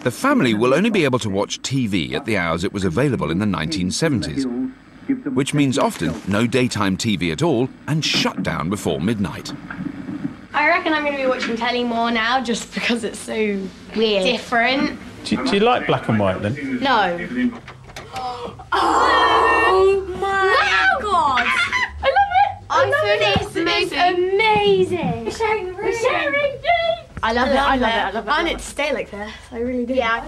The family will only be able to watch TV at the hours it was available in the 1970s, which means often no daytime TV at all and shut down before midnight. I reckon I'm going to be watching telly more now just because it's so weird. Different. Do you like black and white then? No. Oh my God! I love it! I think this is amazing! We're sharing the room! We're sharing! Yay! I love it. I want it to stay like this. I really do. Yeah.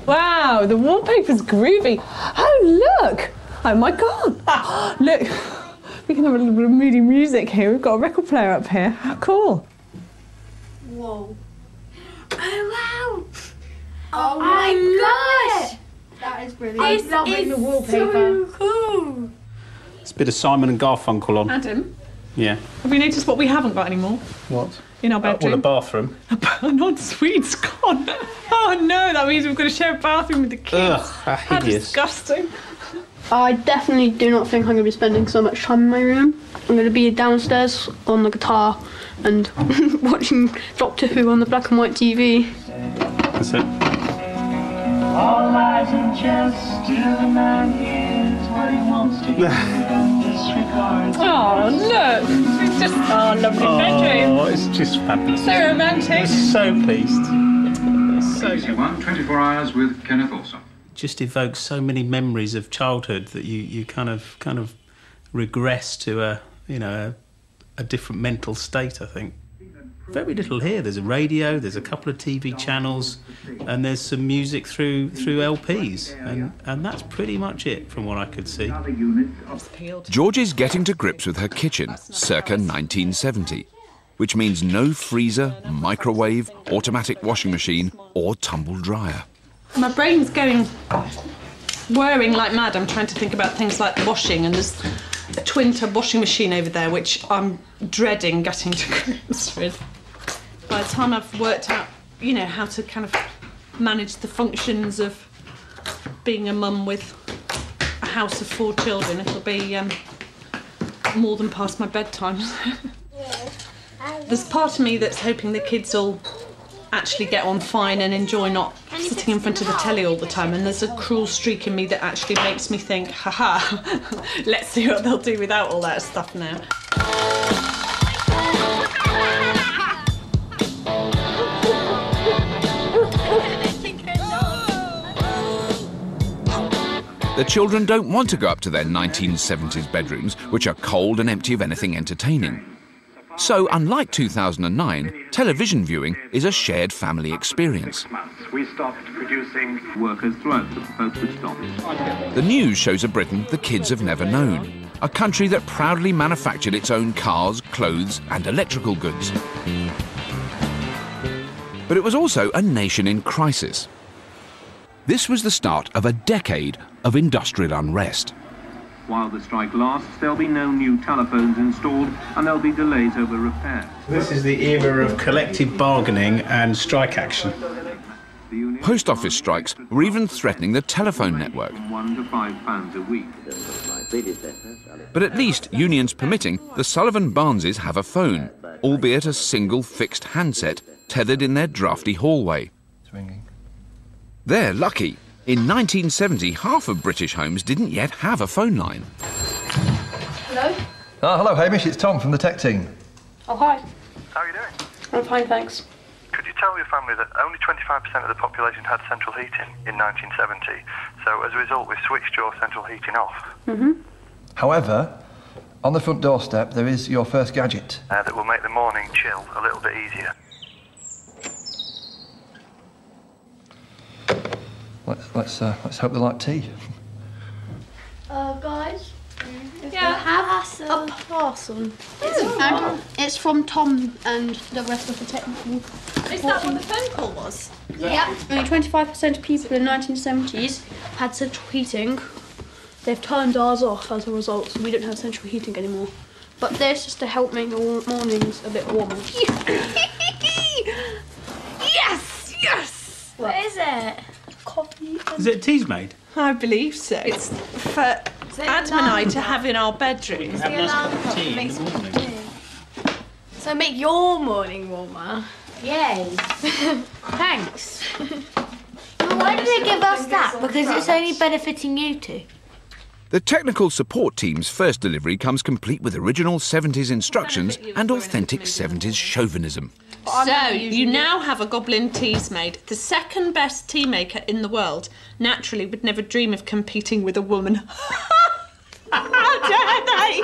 Wow, the wallpaper's groovy. Oh, look! Oh my God! Look, we can have a little bit of moody music here. We've got a record player up here. How cool! Whoa! Oh wow! Oh my gosh! That is brilliant. This is the wallpaper. So cool. It's a bit of Simon and Garfunkel on. Adam? Yeah. Have we noticed what we haven't got anymore? What? In our bedroom? Well, the bathroom. An ensuite's gone. Oh no, that means we've got to share a bathroom with the kids. Ugh, how How hideous. disgusting. I definitely do not think I'm going to be spending so much time in my room. I'm going to be downstairs on the guitar and watching Doctor Who on the black and white TV. That's it. All lies in jest, still a man hears what he wants to hear and disregards. Oh look, it's just lovely bedroom. Oh, it's just fabulous. So romantic. I'm so pleased. BBC One, 24 Hours with Kenneth Olson. Just evokes so many memories of childhood that you kind of regress to a different mental state, I think. Very little here. There's a radio, there's a couple of TV channels, and there's some music through LPs, and that's pretty much it from what I could see. George is getting to grips with her kitchen, circa 1970, which means no freezer, microwave, automatic washing machine or tumble dryer. My brain's whirring like mad. I'm trying to think about things like washing, and there's a twin-tub washing machine over there, which I'm dreading getting to grips with. By the time I've worked out, how to kind of manage the functions of being a mum with a house of 4 children, it'll be more than past my bedtime. There's part of me that's hoping the kids will actually get on fine and enjoy not sitting in front of the telly all the time, and there's a cruel streak in me that actually makes me think, haha, let's see what they'll do without all that stuff now. The children don't want to go up to their 1970s bedrooms, which are cold and empty of anything entertaining. So, unlike 2009, television viewing is a shared family experience. We stopped producing workers throughout the postage office. The news shows a Britain the kids have never known, a country that proudly manufactured its own cars, clothes and electrical goods. But it was also a nation in crisis. This was the start of a decade of industrial unrest. While the strike lasts, there'll be no new telephones installed and there'll be delays over repairs. This is the era of collective bargaining and strike action. Post office strikes were even threatening the telephone network. £1 to £5 a week. But at least, unions permitting, the Sullivan Barneses have a phone, albeit a single fixed handset tethered in their drafty hallway. It's ringing. They're lucky. In 1970, half of British homes didn't yet have a phone line. Hello? Oh, hello, Hamish. It's Tom from the tech team. Oh, hi. How are you doing? I'm fine, thanks. Could you tell your family that only 25% of the population had central heating in 1970? So as a result, we switched your central heating off. Mm-hmm. However, on the front doorstep, there is your first gadget. That will make the morning chill a little bit easier. Let's hope they like tea. Guys, Yeah, have a parcel. It's from Tom and the rest of the technical. Is that what the phone call was? Yeah. Only 25% of people in the 1970s had central heating. They've turned ours off as a result, so we don't have central heating anymore. But this is to help make your mornings a bit warmer. Yes! Yes! What is it? Coffee. Is it teas made? I believe so. It's for Adam and I to have in our bedroom. Have a nice cup of tea in the morning. So make your morning warmer. Yay. Thanks. Why do they give us that? Because it's only benefiting you two. The technical support team's first delivery comes complete with original 70s instructions and authentic 70s chauvinism. So, you now have a Goblin teas maid, the second best tea maker in the world. Naturally, would never dream of competing with a woman. How dare they?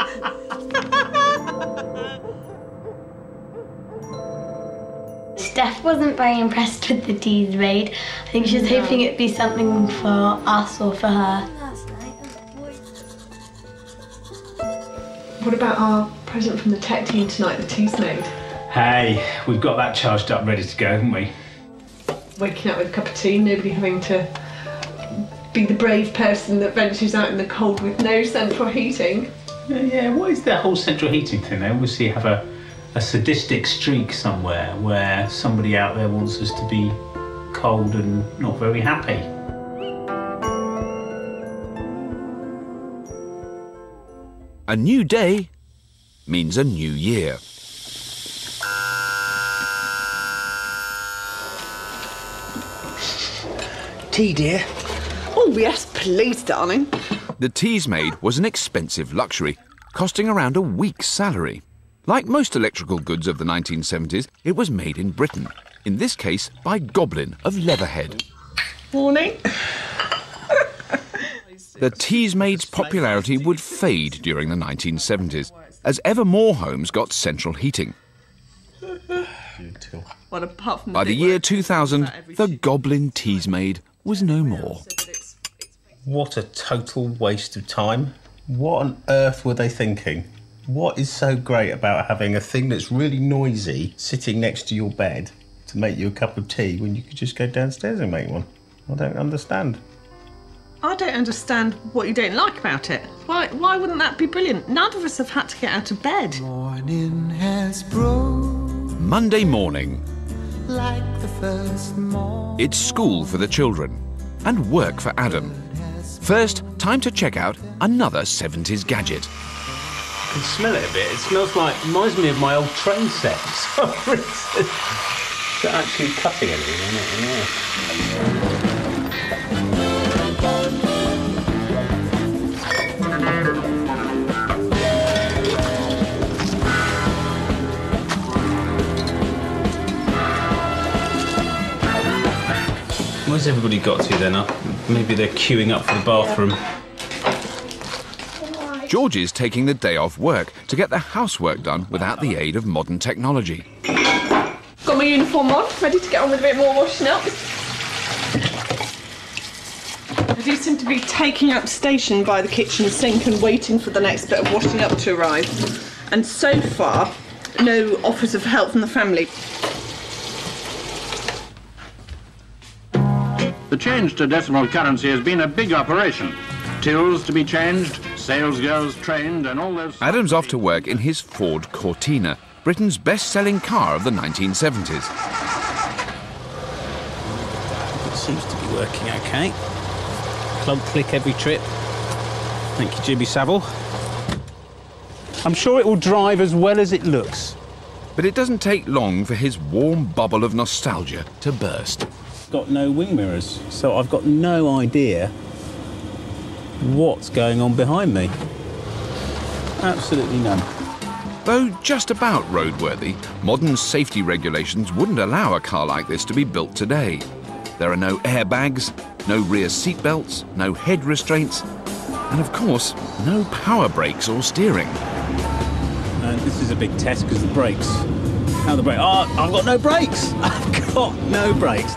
Steph wasn't very impressed with the teas maid. I think she was hoping it'd be something for us or for her. What about our present from the tech team tonight, the teas maid? Hey, we've got that charged up, ready to go, haven't we? Waking up with a cup of tea, nobody having to be the brave person that ventures out in the cold with no central heating. Yeah, what is that whole central heating thing? They obviously have a sadistic streak somewhere where somebody out there wants us to be cold and not very happy. A new day means a new year. Tea, dear? Oh, yes, please, darling. The teas maid was an expensive luxury, costing around a week's salary. Like most electrical goods of the 1970s, it was made in Britain, in this case by Goblin of Leatherhead. Morning. The teas maid's popularity would fade during the 1970s, as ever more homes got central heating. Well, apart from By the year 2000, the Goblin teas maid was no more. What a total waste of time. What on earth were they thinking? What is so great about having a thing that's really noisy sitting next to your bed to make you a cup of tea when you could just go downstairs and make one? I don't understand. I don't understand what you don't like about it. Why wouldn't that be brilliant? None of us have had to get out of bed. Morning has broke Monday morning. like the first morning. It's school for the children and work for Adam. First, time to check out another 70s gadget. I can smell it a bit. It smells like, reminds me of my old train set. Is that actually cutting anything, isn't it? Yeah. Where's everybody got to then? Maybe they're queuing up for the bathroom. George is taking the day off work to get the housework done without the aid of modern technology. Got my uniform on, ready to get on with a bit more washing up. I do seem to be taking up station by the kitchen sink and waiting for the next bit of washing up to arrive. And so far, no offers of help from the family. The change to decimal currency has been a big operation. Tills to be changed, sales girls trained, and all those... Adam's off to work in his Ford Cortina, Britain's best-selling car of the 1970s. It seems to be working okay. Plug click every trip. Thank you, Jimmy Savile. I'm sure it will drive as well as it looks. But it doesn't take long for his warm bubble of nostalgia to burst. Got no wing mirrors, so I've got no idea what's going on behind me. Absolutely none. Though just about roadworthy, modern safety regulations wouldn't allow a car like this to be built today. There are no airbags, no rear seat belts, no head restraints, and of course, no power brakes or steering. And this is a big test because the brakes. How are the brakes? Oh, I've got no brakes! I've got no brakes.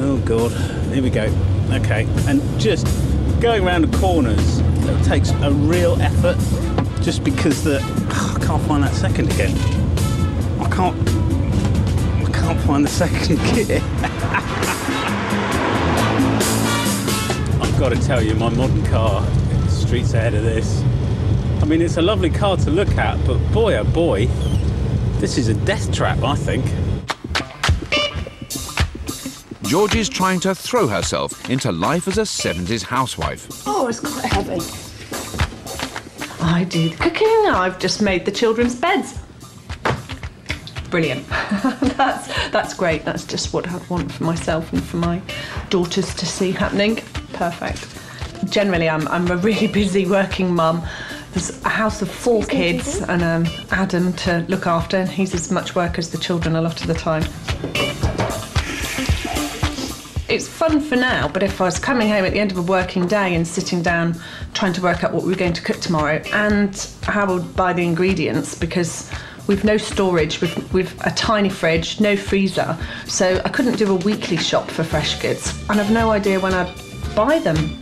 Oh God, here we go. Okay, and just going around the corners, it takes a real effort just because I can't find that second again. I can't find the second gear. I've got to tell you, my modern car, streets ahead of this. I mean, it's a lovely car to look at, but boy, oh boy, this is a death trap, I think. George is trying to throw herself into life as a 70s housewife. Oh, it's quite heavy. I do the cooking. I've just made the children's beds. brilliant. That's great. That's just what I'd want for myself and for my daughters to see happening. Perfect. Generally, I'm a really busy working mum. There's a house of 4 kids and Adam to look after, and he's as much work as the children a lot of the time. It's fun for now, but if I was coming home at the end of a working day and sitting down trying to work out what we were going to cook tomorrow and how I would buy the ingredients, because we've no storage, we've a tiny fridge, no freezer, so I couldn't do a weekly shop for fresh goods, and I've no idea when I'd buy them.